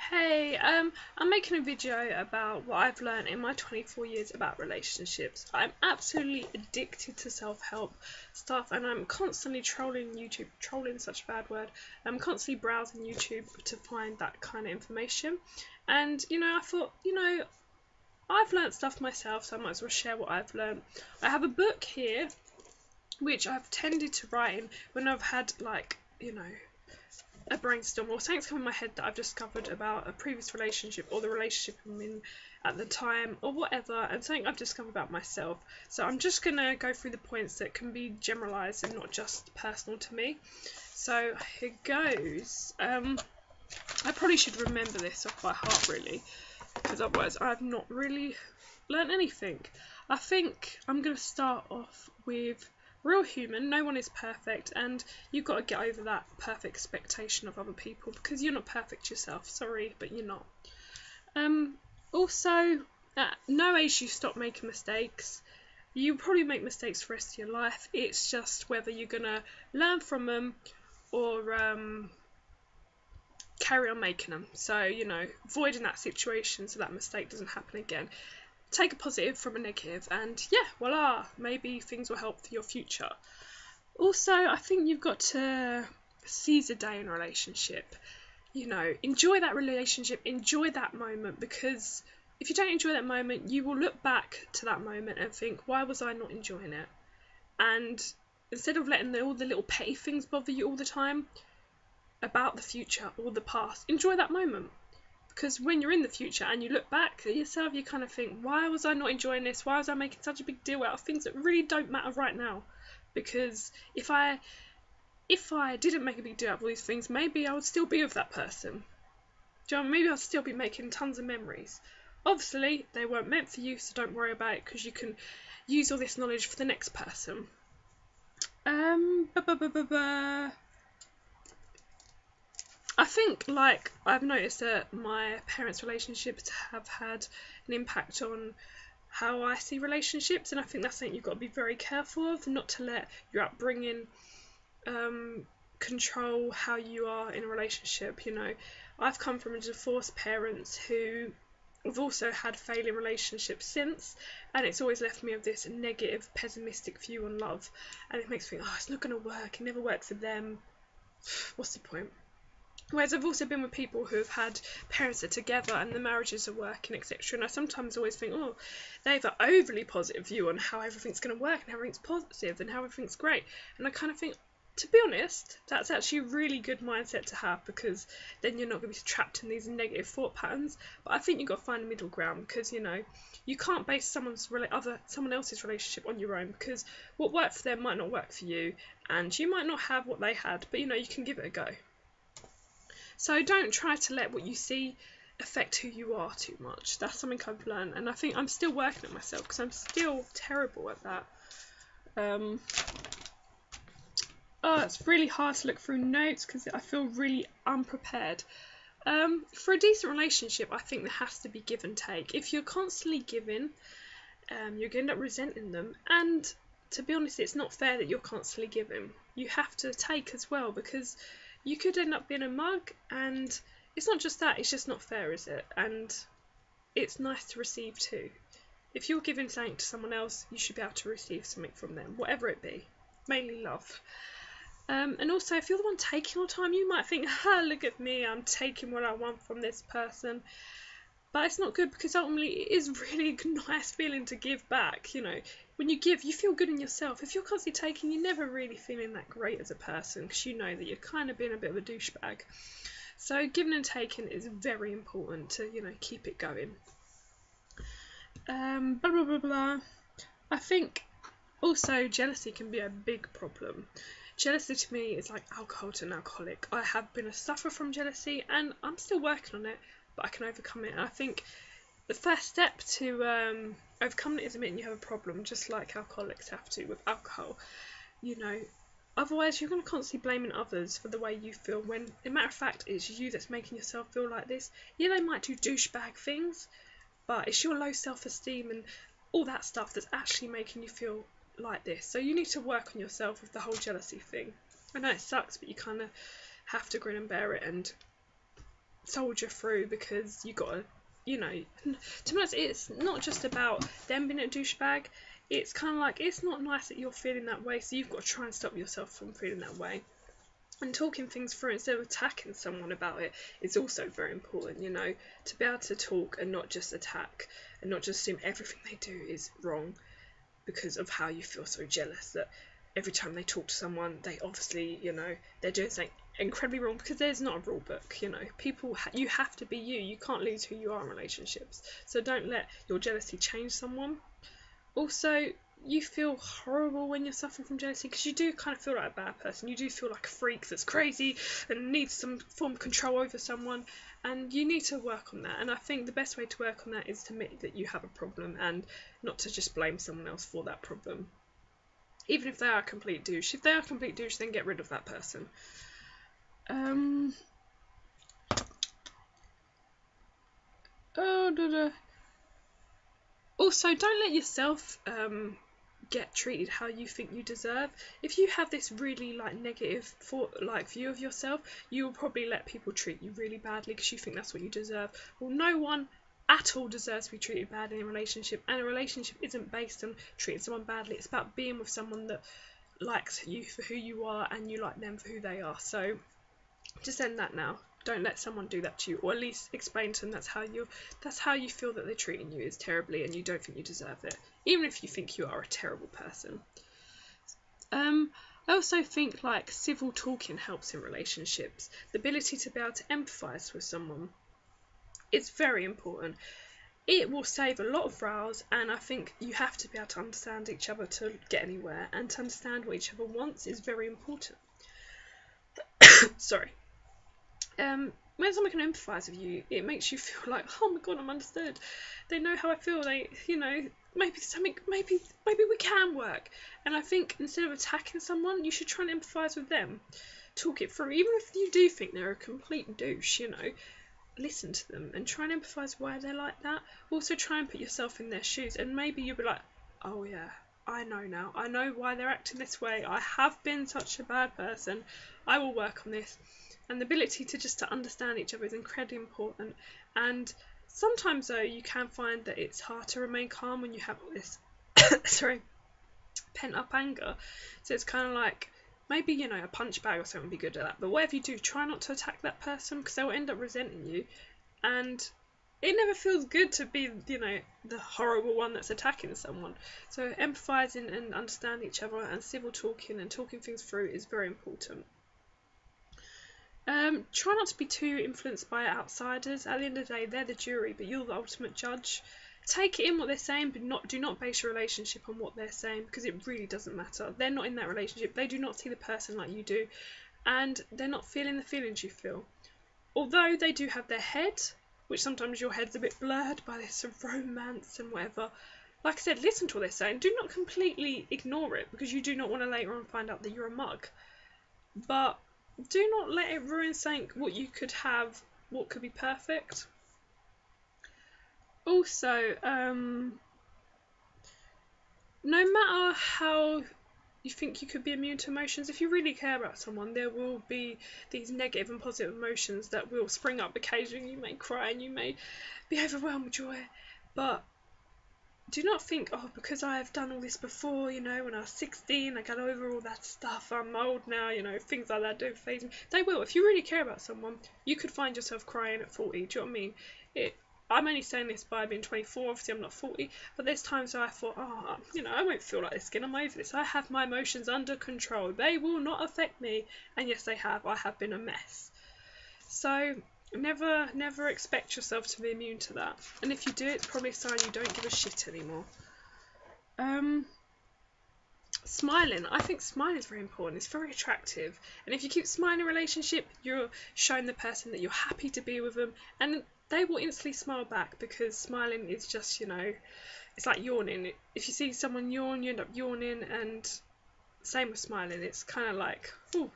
Hey, I'm making a video about what I've learned in my 24 years about relationships. I'm absolutely addicted to self-help stuff and I'm constantly trolling YouTube. Trolling is such a bad word. I'm constantly browsing YouTube to find that kind of information. And, I thought, I've learned stuff myself, so I might as well share what I've learned. I have a book here, which I've tended to write in when I've had, a brainstorm or something's come in my head that I've discovered about a previous relationship or the relationship I'm in at the time or whatever, and something I've discovered about myself. So I'm just gonna go through the points that can be generalized and not just personal to me. So here goes. I probably should remember this off by heart really, because otherwise I've not really learned anything. I think I'm gonna start off with real human. No one is perfect, and you've got to get over that perfect expectation of other people because you're not perfect yourself. Sorry, but you're not. Also, at no age you stop making mistakes. You probably make mistakes for the rest of your life. It's just whether you're gonna learn from them or carry on making them. So, avoiding that situation so that mistake doesn't happen again. Take a positive from a negative, and yeah, voila, maybe things will help for your future. Also, I think you've got to seize a day in a relationship. Enjoy that relationship, enjoy that moment, because if you don't enjoy that moment, you will look back to that moment and think, why was I not enjoying it? And instead of letting all the little petty things bother you all the time about the future or the past, enjoy that moment. Because when you're in the future and you look back at yourself, you kind of think, why was I not enjoying this? Why was I making such a big deal out of things that really don't matter right now? Because if I didn't make a big deal out of all these things, maybe I would still be with that person. Do you know, maybe I'd still be making tons of memories. Obviously, they weren't meant for you, so don't worry about it because you can use all this knowledge for the next person. I think, I've noticed that my parents' relationships have had an impact on how I see relationships, and I think that's something you've got to be very careful of, not to let your upbringing control how you are in a relationship. I've come from a divorced parents who have also had failing relationships since, and it's always left me with this negative, pessimistic view on love, and it makes me think, oh, it's not going to work, it never worked for them, what's the point? Whereas I've also been with people who have had parents that are together and the marriages are working, etc. And I sometimes always think, oh, they have an overly positive view on how everything's going to work and how everything's positive and how everything's great. And I kind of think, to be honest, that's actually a really good mindset to have, because then you're not going to be trapped in these negative thought patterns. But I think you've got to find a middle ground, because you can't base someone else's relationship on your own, because what worked for them might not work for you, and you might not have what they had, but you can give it a go. So don't try to let what you see affect who you are too much. That's something I've learned, and I think I'm still working on myself because I'm still terrible at that. It's really hard to look through notes because I feel really unprepared. For a decent relationship, I think there has to be give and take. If you're constantly giving, you're going to end up resenting them, and to be honest, it's not fair that you're constantly giving. You have to take as well, because you could end up being a mug, and it's not just that, it's just not fair, is it? And it's nice to receive too. If you're giving something to someone else, you should be able to receive something from them, whatever it be, mainly love. And also, if you're the one taking all the time, you might think, look at me, I'm taking what I want from this person. But it's not good, because ultimately it is really a nice feeling to give back. When you give, you feel good in yourself. If you're constantly taking, you're never really feeling that great as a person, because you know that you're kind of being a bit of a douchebag. So giving and taking is very important to, keep it going. Blah, blah, blah, blah. I think also jealousy can be a big problem. Jealousy to me is like alcohol to an alcoholic. I have been a sufferer from jealousy, and I'm still working on it, but I can overcome it. And I think the first step to overcome it is admitting you have a problem, just like alcoholics have to with alcohol. Otherwise you're going to constantly blaming others for the way you feel, when in matter of fact it's you that's making yourself feel like this. Yeah, they might do douchebag things, but it's your low self-esteem and all that stuff that's actually making you feel like this. So you need to work on yourself with the whole jealousy thing. I know it sucks, but you kind of have to grin and bear it, and soldier through, because you got to, you know, to be honest, it's not just about them being a douchebag. It's kind of like, it's not nice that you're feeling that way, so you've got to try and stop yourself from feeling that way. And talking things through instead of attacking someone about it is also very important, you know, to be able to talk and not just attack, and not just assume everything they do is wrong because of how you feel so jealous that every time they talk to someone, they obviously, you know, they're doing something incredibly wrong, because there's not a rule book, you know. People, you have to be you. You can't lose who you are in relationships. So don't let your jealousy change someone. Also, you feel horrible when you're suffering from jealousy, because you do kind of feel like a bad person. You do feel like a freak that's crazy and needs some form of control over someone, and you need to work on that. And I think the best way to work on that is to admit that you have a problem, and not to just blame someone else for that problem. Even if they are a complete douche. If they are a complete douche, then get rid of that person. Also, don't let yourself get treated how you think you deserve. If you have this really negative view of yourself, you will probably let people treat you really badly because you think that's what you deserve. Well, no one at all deserves to be treated badly in a relationship, and a relationship isn't based on treating someone badly. It's about being with someone that likes you for who you are and you like them for who they are. So just end that now. Don't let someone do that to you, or at least explain to them that's how you feel that they're treating you is terribly, and you don't think you deserve it, even if you think you are a terrible person. I also think civil talking helps in relationships. The ability to be able to empathise with someone is very important. It will save a lot of rows, and I think you have to be able to understand each other to get anywhere, and to understand what each other wants is very important. Sorry. When someone can empathise with you, it makes you feel like, oh my god, I'm understood. They know how I feel. They, maybe we can work. And I think instead of attacking someone, you should try and empathise with them. Talk it through. Even if you do think they're a complete douche, listen to them and try and empathise why they're like that. Also try and put yourself in their shoes, and maybe you'll be like, oh yeah, I know now. I know why they're acting this way. I have been such a bad person. I will work on this. And the ability to understand each other is incredibly important. And sometimes though, you can find that it's hard to remain calm when you have all this pent up anger. So it's kind of like, maybe a punch bag or something would be good at that. But whatever you do, try not to attack that person, because they will end up resenting you. And it never feels good to be, the horrible one that's attacking someone. So empathising and understanding each other, and civil talking and talking things through is very important. Try not to be too influenced by outsiders. At the end of the day, they're the jury, but you're the ultimate judge. Take it in what they're saying, but do not base your relationship on what they're saying, because it really doesn't matter. They're not in that relationship. They do not see the person like you do, and they're not feeling the feelings you feel. Although they do have their head, which sometimes your head's a bit blurred by this romance and whatever. Like I said, listen to what they're saying. Do not completely ignore it, because you do not want to later on find out that you're a mug. But do not let it ruin something what you could have, what could be perfect. Also, no matter how you think you could be immune to emotions, if you really care about someone, there will be these negative and positive emotions that will spring up occasionally. You may cry and you may be overwhelmed with joy, but do not think, oh, because I have done all this before, when I was 16, I got over all that stuff, I'm old now, things like that don't faze me. They will. If you really care about someone, you could find yourself crying at 40, do you know what I mean? I'm only saying this by being 24, obviously I'm not 40, but there's times where I thought, I won't feel like this again, I'm over this, I have my emotions under control, they will not affect me, and yes they have, I have been a mess. So never expect yourself to be immune to that. And if you do, it's probably a sign you don't give a shit anymore. Smiling. I think smiling is very important. It's very attractive. And if you keep smiling in a relationship, you're showing the person that you're happy to be with them, and they will instantly smile back, because smiling is just, it's like yawning. If you see someone yawn, you end up yawning, and same with smiling. It's kind of like, ooh,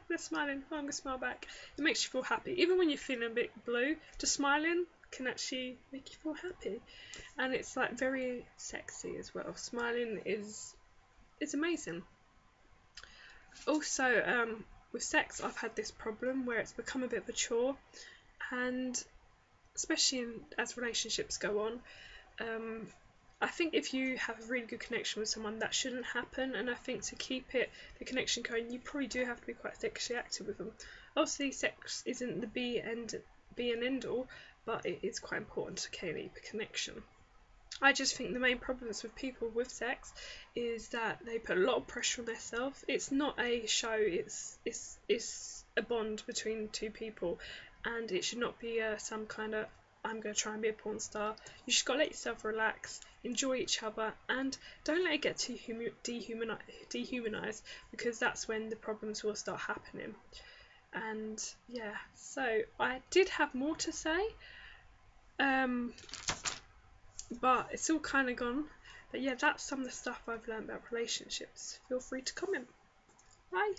they're smiling, I'm going to smile back. It makes you feel happy. Even when you're feeling a bit blue, just smiling can actually make you feel happy. And it's very sexy as well. Smiling is amazing. Also, with sex, I've had this problem where it's become a bit of a chore. and especially as relationships go on, I think if you have a really good connection with someone, that shouldn't happen. And I think to keep the connection going, you probably do have to be quite sexually active with them. Obviously, sex isn't the be and end all, but it is quite important to keep a connection. I just think the main problems with people with sex is that they put a lot of pressure on themselves. It's not a show. It's a bond between two people, and it should not be some kind of I'm going to try and be a porn star. You just got to let yourself relax, enjoy each other, and don't let it get too dehumanized, because that's when the problems will start happening. And yeah, so I did have more to say, but it's all kind of gone. But yeah, that's some of the stuff I've learned about relationships. Feel free to comment. Bye.